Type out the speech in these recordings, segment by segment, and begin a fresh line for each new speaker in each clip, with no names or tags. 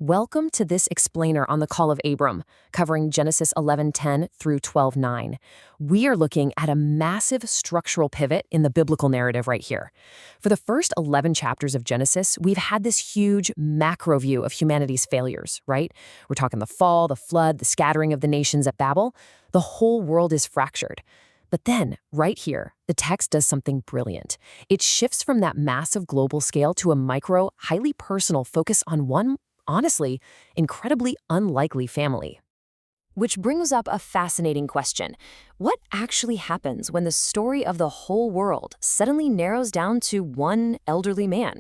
Welcome to this explainer on the call of Abram, covering Genesis 11:10 through 12:9. We are looking at a massive structural pivot in the biblical narrative right here. For the first 11 chapters of Genesis, we've had this huge macro view of humanity's failures, right? We're talking the fall, the flood, the scattering of the nations at Babel. The whole world is fractured. But then, right here, the text does something brilliant. It shifts from that massive global scale to a micro, highly personal focus on one, honestly, incredibly unlikely family. Which brings up a fascinating question. What actually happens when the story of the whole world suddenly narrows down to one elderly man?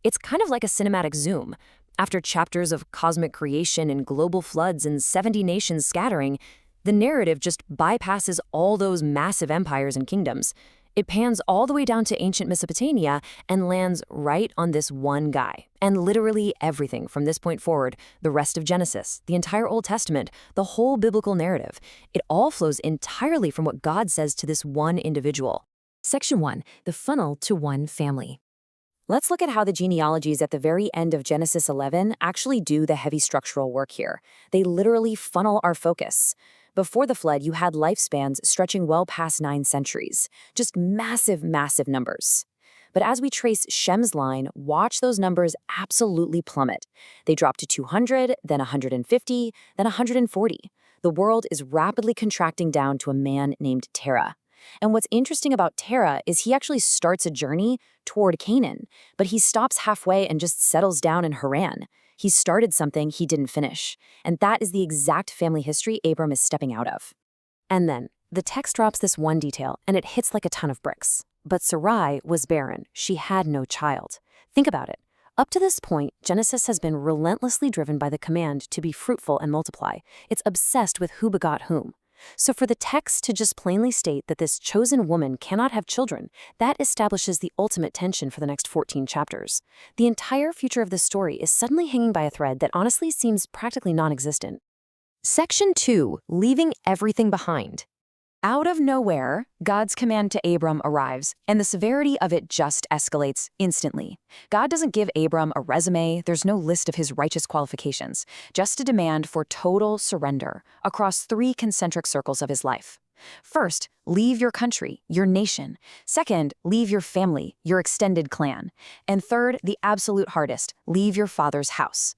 It's kind of like a cinematic zoom. After chapters of cosmic creation and global floods and 70 nations scattering, the narrative just bypasses all those massive empires and kingdoms. It pans all the way down to ancient Mesopotamia and lands right on this one guy. And literally everything from this point forward, the rest of Genesis, the entire Old Testament, the whole biblical narrative, it all flows entirely from what God says to this one individual. Section 1, the funnel to one family. Let's look at how the genealogies at the very end of Genesis 11 actually do the heavy structural work here. They literally funnel our focus. Before the flood, you had lifespans stretching well past 9 centuries. Just massive, massive numbers. But as we trace Shem's line, watch those numbers absolutely plummet. They drop to 200, then 150, then 140. The world is rapidly contracting down to a man named Terah. And what's interesting about Terah is he actually starts a journey toward Canaan, but he stops halfway and just settles down in Haran. He started something he didn't finish, and that is the exact family history Abram is stepping out of. And then, the text drops this one detail, and it hits like a ton of bricks. But Sarai was barren. She had no child. Think about it. Up to this point, Genesis has been relentlessly driven by the command to be fruitful and multiply. It's obsessed with who begot whom. So for the text to just plainly state that this chosen woman cannot have children, that establishes the ultimate tension for the next 14 chapters. The entire future of the story is suddenly hanging by a thread that honestly seems practically non-existent. Section 2, leaving everything behind. Out of nowhere, God's command to Abram arrives, and the severity of it just escalates instantly. God doesn't give Abram a resume, there's no list of his righteous qualifications, just a demand for total surrender across 3 concentric circles of his life. First, leave your country, your nation. Second, leave your family, your extended clan. And third, the absolute hardest, leave your father's house.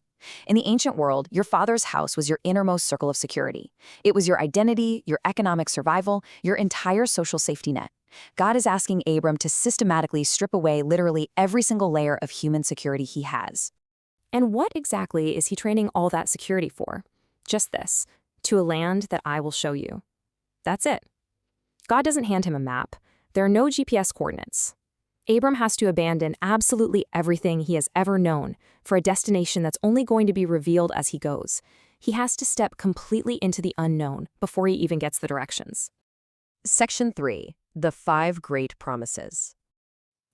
In the ancient world, your father's house was your innermost circle of security. It was your identity, your economic survival, your entire social safety net. God is asking Abram to systematically strip away literally every single layer of human security he has. And what exactly is he trading all that security for? Just this, to a land that I will show you. That's it. God doesn't hand him a map. There are no GPS coordinates. Abram has to abandon absolutely everything he has ever known for a destination that's only going to be revealed as he goes. He has to step completely into the unknown before he even gets the directions. Section 3, the 5 great promises.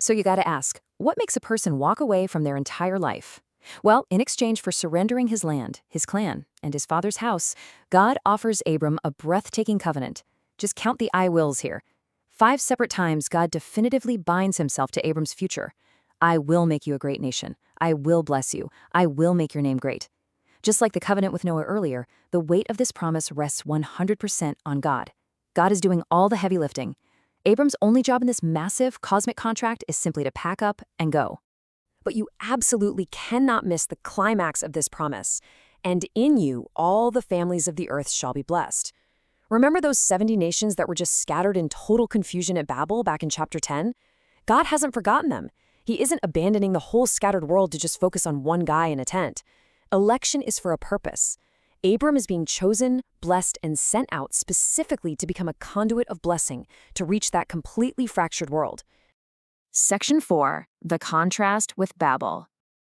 So you gotta ask, what makes a person walk away from their entire life? Well, in exchange for surrendering his land, his clan, and his father's house, God offers Abram a breathtaking covenant. Just count the I wills here. 5 separate times, God definitively binds himself to Abram's future. I will make you a great nation. I will bless you. I will make your name great. Just like the covenant with Noah earlier, the weight of this promise rests 100% on God. God is doing all the heavy lifting. Abram's only job in this massive cosmic contract is simply to pack up and go. But you absolutely cannot miss the climax of this promise. And in you, all the families of the earth shall be blessed. Remember those 70 nations that were just scattered in total confusion at Babel back in chapter 10? God hasn't forgotten them. He isn't abandoning the whole scattered world to just focus on one guy in a tent. Election is for a purpose. Abram is being chosen, blessed, and sent out specifically to become a conduit of blessing to reach that completely fractured world. Section 4, the contrast with Babel.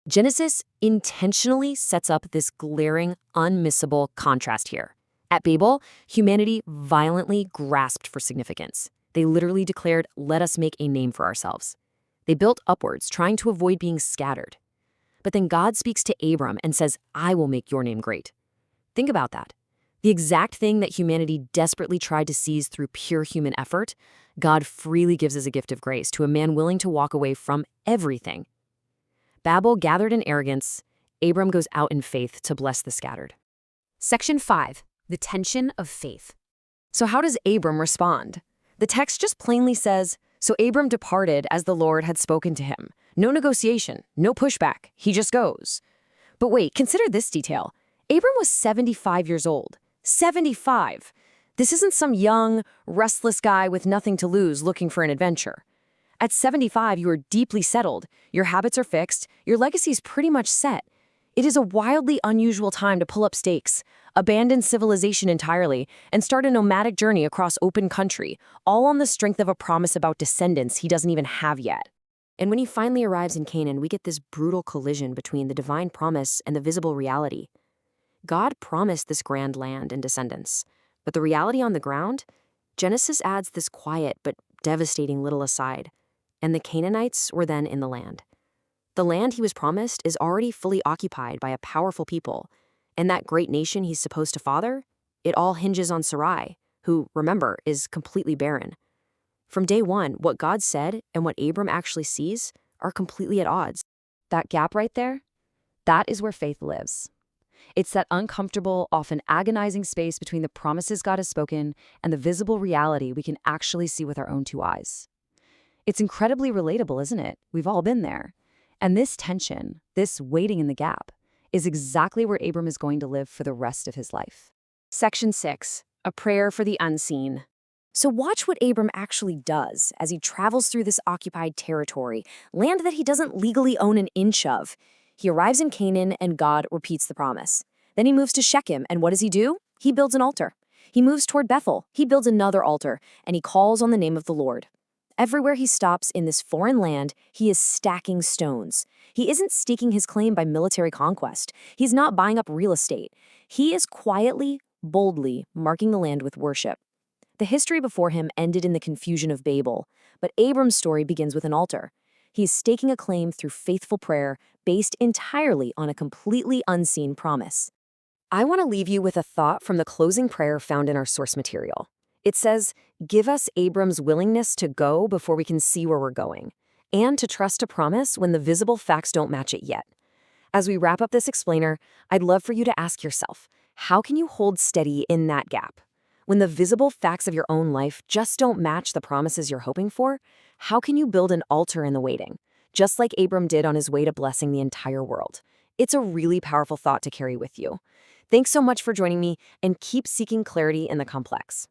Genesis intentionally sets up this glaring, unmissable contrast here. At Babel, humanity violently grasped for significance. They literally declared, "Let us make a name for ourselves." They built upwards, trying to avoid being scattered. But then God speaks to Abram and says, "I will make your name great." Think about that. The exact thing that humanity desperately tried to seize through pure human effort, God freely gives as a gift of grace to a man willing to walk away from everything. Babel gathered in arrogance, Abram goes out in faith to bless the scattered. Section 5. The tension of faith. So how does Abram respond? The text just plainly says, "So Abram departed as the Lord had spoken to him." No negotiation, no pushback. He just goes. But wait, consider this detail. Abram was 75 years old. 75! This isn't some young, restless guy with nothing to lose looking for an adventure. At 75, you are deeply settled. Your habits are fixed. Your legacy is pretty much set. It is a wildly unusual time to pull up stakes, abandon civilization entirely, and start a nomadic journey across open country, all on the strength of a promise about descendants he doesn't even have yet. And when he finally arrives in Canaan, we get this brutal collision between the divine promise and the visible reality. God promised this grand land and descendants, but the reality on the ground? Genesis adds this quiet but devastating little aside, and the Canaanites were then in the land. The land he was promised is already fully occupied by a powerful people, and that great nation he's supposed to father, it all hinges on Sarai, who, remember, is completely barren. From day one, what God said and what Abram actually sees are completely at odds. That gap right there, that is where faith lives. It's that uncomfortable, often agonizing space between the promises God has spoken and the visible reality we can actually see with our own two eyes. It's incredibly relatable, isn't it? We've all been there. And this tension, this waiting in the gap, is exactly where Abram is going to live for the rest of his life. Section 6. A prayer for the unseen. So watch what Abram actually does as he travels through this occupied territory, land that he doesn't legally own an inch of. He arrives in Canaan and God repeats the promise. Then he moves to Shechem, and what does he do? He builds an altar. He moves toward Bethel. He builds another altar, and he calls on the name of the Lord. Everywhere he stops in this foreign land, he is stacking stones. He isn't staking his claim by military conquest. He's not buying up real estate. He is quietly, boldly marking the land with worship. The history before him ended in the confusion of Babel, but Abram's story begins with an altar. He is staking a claim through faithful prayer based entirely on a completely unseen promise. I want to leave you with a thought from the closing prayer found in our source material. It says, "Give us Abram's willingness to go before we can see where we're going, and to trust a promise when the visible facts don't match it yet." As we wrap up this explainer, I'd love for you to ask yourself, how can you hold steady in that gap? When the visible facts of your own life just don't match the promises you're hoping for, how can you build an altar in the waiting, just like Abram did on his way to blessing the entire world? It's a really powerful thought to carry with you. Thanks so much for joining me, and keep seeking clarity in the complex.